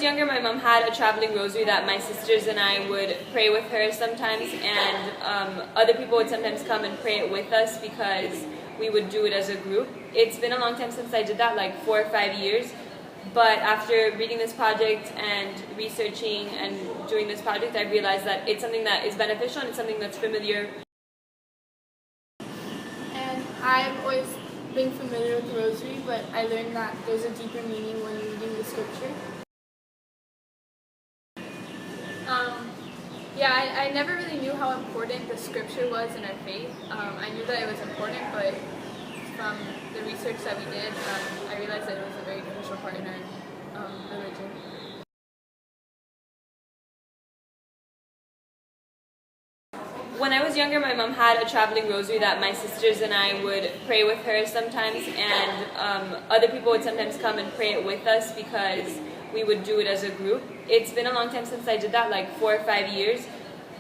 was younger, my mom had a traveling rosary that my sisters and I would pray with her sometimes, and other people would sometimes come and pray it with us because we would do it as a group. It's been a long time since I did that, like 4 or 5 years, but after reading this project and researching and doing this project, I realized that it's something that is beneficial and it's something that's familiar. And I've always been familiar with the rosary, but I learned that there's a deeper meaning when reading the scripture. I never really knew how important the scripture was in our faith. I knew that it was important, but from the research that we did, I realized that it was a very crucial part in our religion. When I was younger, my mom had a traveling rosary that my sisters and I would pray with her sometimes, and other people would sometimes come and pray it with us because we would do it as a group. It's been a long time since I did that, like 4 or 5 years,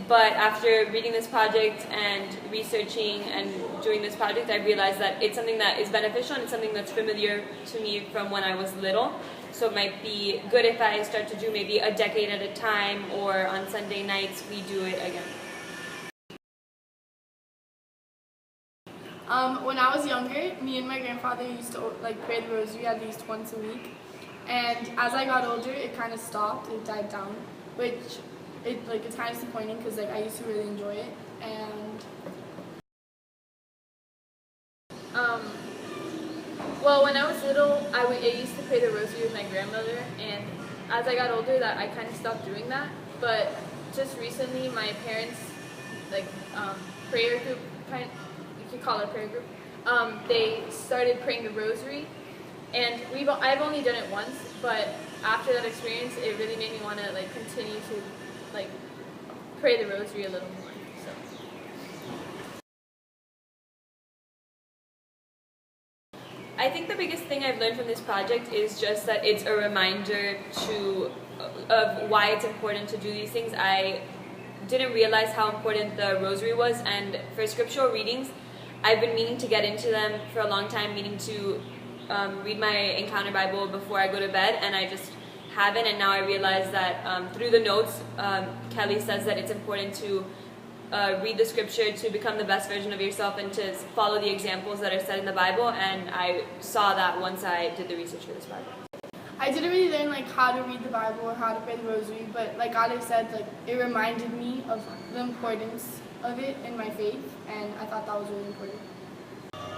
but after reading this project and researching and doing this project, I realized that it's something that is beneficial and it's something that's familiar to me from when I was little. So it might be good if I start to do maybe a decade at a time, or on Sunday nights we do it again. When I was younger, me and my grandfather used to pray the rosary at least once a week. And as I got older, it kind of stopped, it died down, which it's kind of disappointing because I used to really enjoy it. And well, when I was little, I used to pray the rosary with my grandmother, and as I got older, I kind of stopped doing that. But just recently, my parents, prayer group, you could call it a prayer group, they started praying the rosary. And I've only done it once, but after that experience, it really made me want to continue to pray the rosary a little more. So. I think the biggest thing I've learned from this project is just that it's a reminder of why it's important to do these things. I didn't realize how important the rosary was, and for scriptural readings, I've been meaning to get into them for a long time, meaning to read my Encounter Bible before I go to bed, and I just haven't. And now I realize that through the notes, Kelly says that it's important to read the scripture to become the best version of yourself and to follow the examples that are set in the Bible, and I saw that once I did the research for this Bible. I didn't really learn how to read the Bible or how to pray the rosary, but like Alex said, it reminded me of the importance of it in my faith, and I thought that was really important.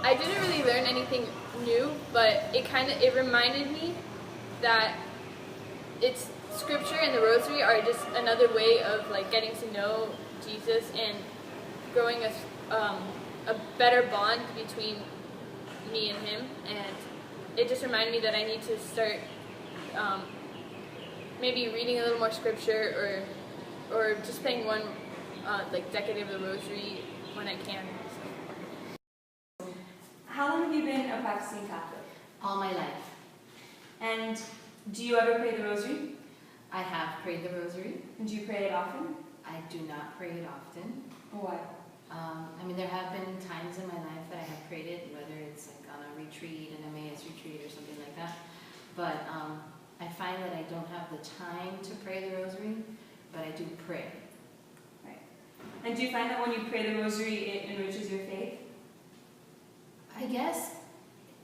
I didn't really learn anything new, but it reminded me that it's scripture and the rosary are just another way of getting to know Jesus and growing a better bond between me and him. And it just reminded me that I need to start maybe reading a little more scripture, or just praying one decade of the rosary when I can. So. How long have you been a practicing Catholic? All my life. And do you ever pray the rosary? I have prayed the rosary. And do you pray it often? I do not pray it often. Why? There have been times in my life that I have prayed it, whether it's on a retreat, an Emmaus retreat or something like that. But I find that I don't have the time to pray the rosary, but I do pray. Right. And do you find that when you pray the rosary, it enriches your faith? I guess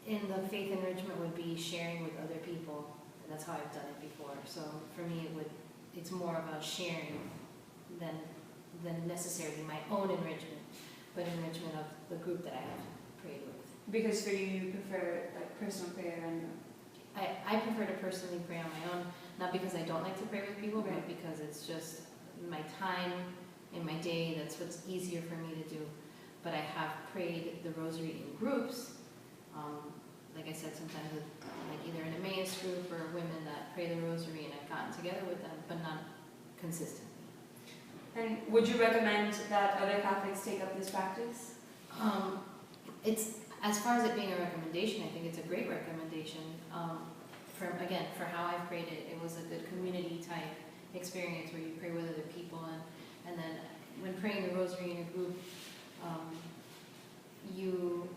in the faith enrichment would be sharing with other people. And that's how I've done it before. So for me, it's more of a sharing than necessarily my own enrichment, but enrichment of the group that I have prayed with. Because for you prefer personal prayer and... I prefer to personally pray on my own, not because I don't like to pray with people, right, but because it's just my time in my day, that's what's easier for me to do. But I have prayed the rosary in groups, like I said, sometimes with either an Emmaus group or women that pray the rosary, and I've gotten together with them, but not consistently. And would you recommend that other Catholics take up this practice? It's, as far as it being a recommendation, I think it's a great recommendation. For how I've prayed it, it was a good community type experience where you pray with other people, and then when praying the rosary in a group, you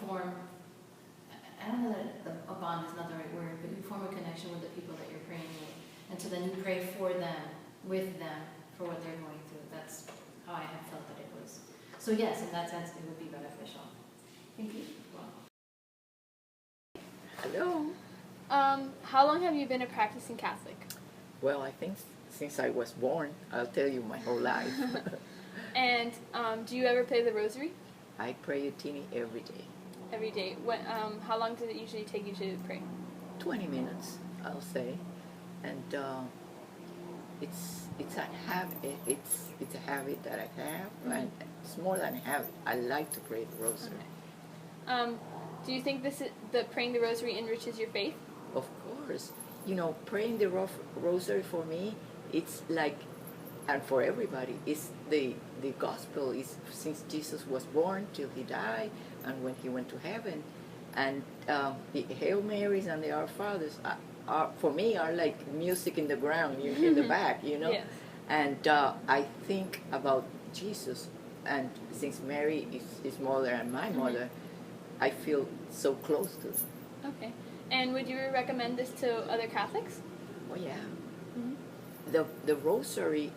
form, I don't know that a bond is not the right word, but you form a connection with the people that you're praying with. And so then you pray for them, with them, for what they're going through. That's how I have felt that it was. So yes, in that sense, it would be beneficial. Thank you. Well, Hello. How long have you been a practicing Catholic? Well, I think since I was born, I'll tell you my whole life. And do you ever play the Rosary? I pray a teeny every day. Every day. How long does it usually take you to pray? 20 minutes, I'll say. And it's a habit. It's a habit that I have, and it's more than a habit. I like to pray the Rosary. Okay. Do you think the praying the Rosary enriches your faith? Of course, praying the Rosary for me, it's like, and for everybody, it's the gospel is since Jesus was born till he died, and when he went to heaven, and the Hail Marys and the Our Fathers are for me are like music in the ground, in the back, Yes. And I think about Jesus, and since Mary is his mother and my mother, I feel so close to them. Okay. And would you recommend this to other Catholics? Oh yeah. Mm-hmm. The Rosary,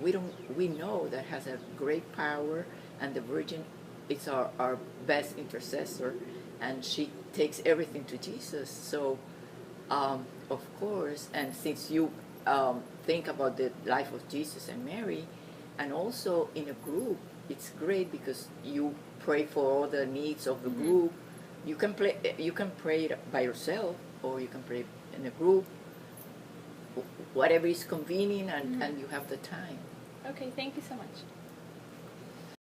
we know that has a great power, and the Virgin is our best intercessor, and she takes everything to Jesus. So, of course, and since you think about the life of Jesus and Mary, and also in a group, it's great because you pray for all the needs of the group. You can pray it by yourself, or you can pray in a group, whatever is convenient, and you have the time. Okay, thank you so much.